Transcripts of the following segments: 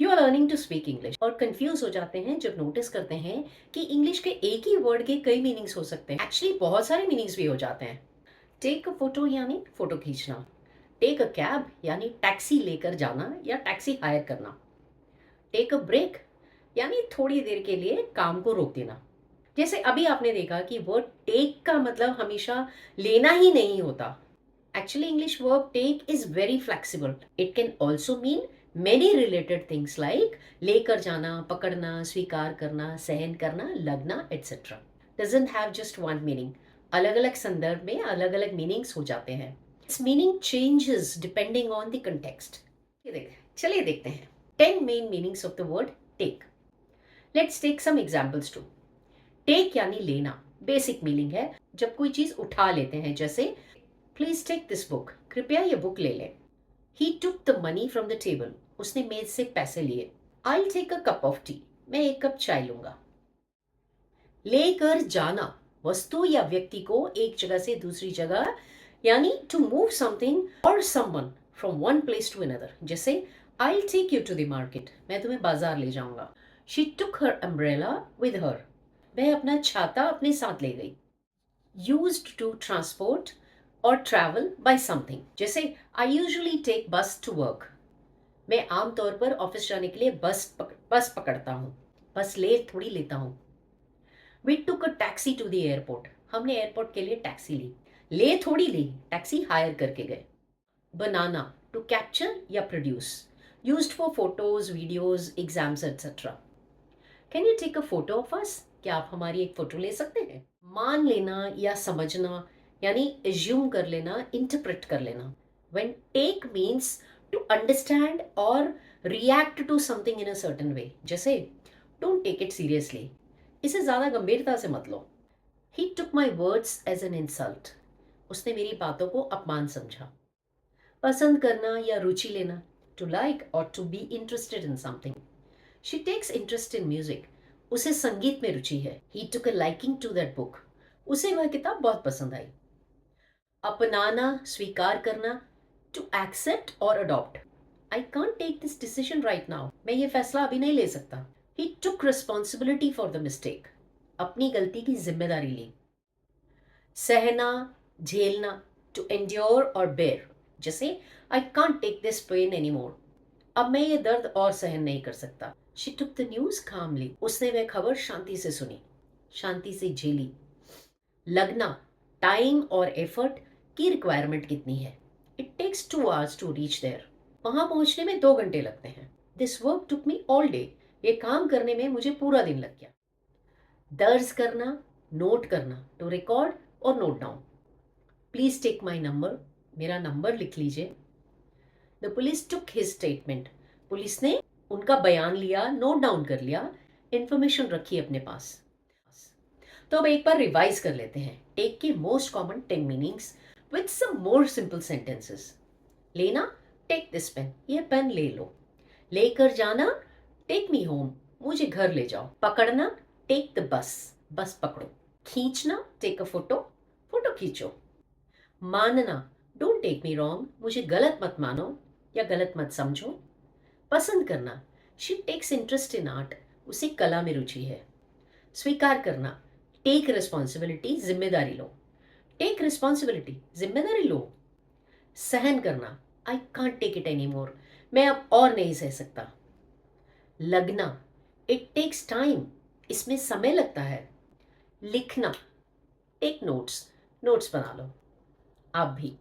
You are learning to speak English और confuse हो जाते हैं जब नोटिस करते हैं कि इंग्लिश के एक ही वर्ड के कई मीनिंग्स हो सकते हैं। एक्चुअली बहुत सारे मीनिंग्स भी हो जाते हैं। टेक अ फोटो यानी फोटो खींचना। टेक अ कैब यानी टैक्सी लेकर जाना या टैक्सी हायर करना। टेक अ ब्रेक यानी थोड़ी देर के लिए काम को रोक देना। जैसे अभी आपने देखा कि वर्ड टेक का मतलब हमेशा लेना ही नहीं होता। Actually, English verb take is very flexible. It can also mean many related things like लेकर जाना, पकड़ना, स्वीकार करना, सहन करना, लगना, etc. Doesn't have just one meaning. अलग अलग संदर्भ में अलग अलग मीनिंग्स हो जाते हैं. Its meaning changes depending on the context. चलिए देखते हैं 10 main meanings of the word take. Let's take some examples too. Take यानी लेना, बेसिक मीनिंग है जब कोई चीज उठा लेते हैं, जैसे प्लीज टेक दिस बुक, कृपया ये बुक ले लें। He took the money from the table, उसने मेज से पैसे लिए। I take a cup of tea, मैं एक कप चाय लूंगा। लेकर जाना, वस्तु या व्यक्ति को एक जगह से दूसरी जगह, यानी टू मूव समथिंग और someone from one place to another. जैसे I take you to the market, मैं तुम्हें बाजार ले जाऊंगा। She took her umbrella with her, वह अपना छाता अपने साथ ले गई। यूज्ड टू ट्रांसपोर्ट और ट्रैवल बाय समथिंग, जैसे I usually take bus to work, मैं आमतौर पर ऑफिस जाने के लिए बस पकड़ता हूँ, बस ले थोड़ी लेता हूँ। We took a taxi to the airport, हमने एयरपोर्ट के लिए टैक्सी ली, ले थोड़ी ली, टैक्सी हायर करके गए। बनाना, टू कैप्चर या produce, used for photos, videos, exams etcetera. Can you take a photo of us, क्या आप हमारी एक फोटो ले सकते हैं। मान लेना या समझना यानी एज्यूम कर लेना, इंटरप्रेट कर लेना। When take means to understand और react to something in a certain way, जैसे डोंट टेक इट सीरियसली, इसे ज्यादा गंभीरता से मत लो। He took my words as an insult, उसने मेरी बातों को अपमान समझा। पसंद करना या रुचि लेना, टू लाइक और to be interested in something. She takes interest in music, उसे संगीत में रुचि है। He took a liking to that book, उसे वह किताब बहुत पसंद आई। अपनाना, स्वीकार करना, टू एक्सेप्ट और adopt. I can't take this decision right now, मैं ये फैसला अभी नहीं ले सकता। He took responsibility for the mistake, अपनी गलती की जिम्मेदारी ली। सहना, झेलना, टू एंड्योर और बेयर, जैसे I can't take this pain any more, अब मैं ये दर्द और सहन नहीं कर सकता। She took the news calmly, उसने वह खबर शांति से सुनी, शांति से झेली। लगना, टाइम और एफर्ट की रिक्वायरमेंट कितनी है। It takes 2 hours to reach there, वहां पहुंचने में 2 घंटे लगते हैं। This work took me all day, ये काम करने में मुझे पूरा दिन लग गया। दर्ज करना, नोट करना, टू रिकॉर्ड और note down. Please take my number, मेरा नंबर लिख लीजिए। The police took his statement, police ने उनका बयान लिया, नोट डाउन कर लिया, इंफॉर्मेशन रखी अपने पास। तो अब एक बार रिवाइज कर लेते हैं टेक के most common 10 meanings with some more simple sentences. लेना, टेक दिस पेन, ये पेन ले लो। लेकर जाना, टेक मी होम, मुझे घर ले जाओ। पकड़ना, टेक द बस, बस पकड़ो। खींचना, टेक अ फोटो, फोटो खींचो। मानना, डोंट टेक मी रॉन्ग, मुझे गलत मत मानो या गलत मत समझो। पसंद करना, she takes interest in art, उसे कला में रुचि है। स्वीकार करना, टेक रिस्पॉन्सिबिलिटी, जिम्मेदारी लो। टेक रिस्पॉन्सिबिलिटी, जिम्मेदारी लो। सहन करना, I can't take it any more, मैं अब और नहीं सह सकता। लगना, इट टेक्स टाइम, इसमें समय लगता है। लिखना, टेक नोट्स, नोट्स बना लो। आप भी।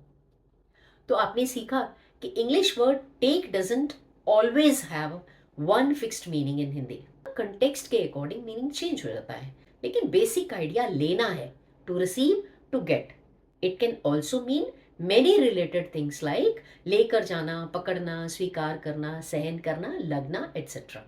तो आपने सीखा कि English word take doesn't always have one fixed meaning in Hindi. Context के अकॉर्डिंग मीनिंग चेंज हो जाता है, लेकिन बेसिक आइडिया लेना है, to receive, to get. It can also mean many related things like लेकर जाना, पकड़ना, स्वीकार करना, सहन करना, लगना एटसेट्रा।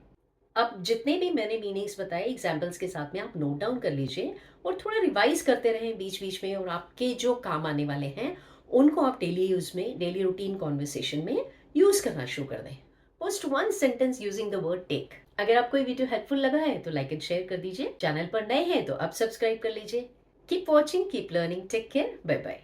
अब जितने भी मैंने मीनिंग्स बताए एग्जाम्पल्स के साथ में आप नोट डाउन कर लीजिए और थोड़ा रिवाइज करते रहें बीच बीच में, और आपके जो काम आने वाले हैं उनको आप डेली यूज में, डेली रूटीन कॉन्वर्सेशन में यूज करना शुरू कर दें। Post one sentence using the word take. अगर आपको ये वीडियो हेल्पफुल लगा है तो लाइक एंड शेयर कर दीजिए। चैनल पर नए हैं तो अब सब्सक्राइब कर लीजिए। Keep watching, keep learning, take care, bye bye.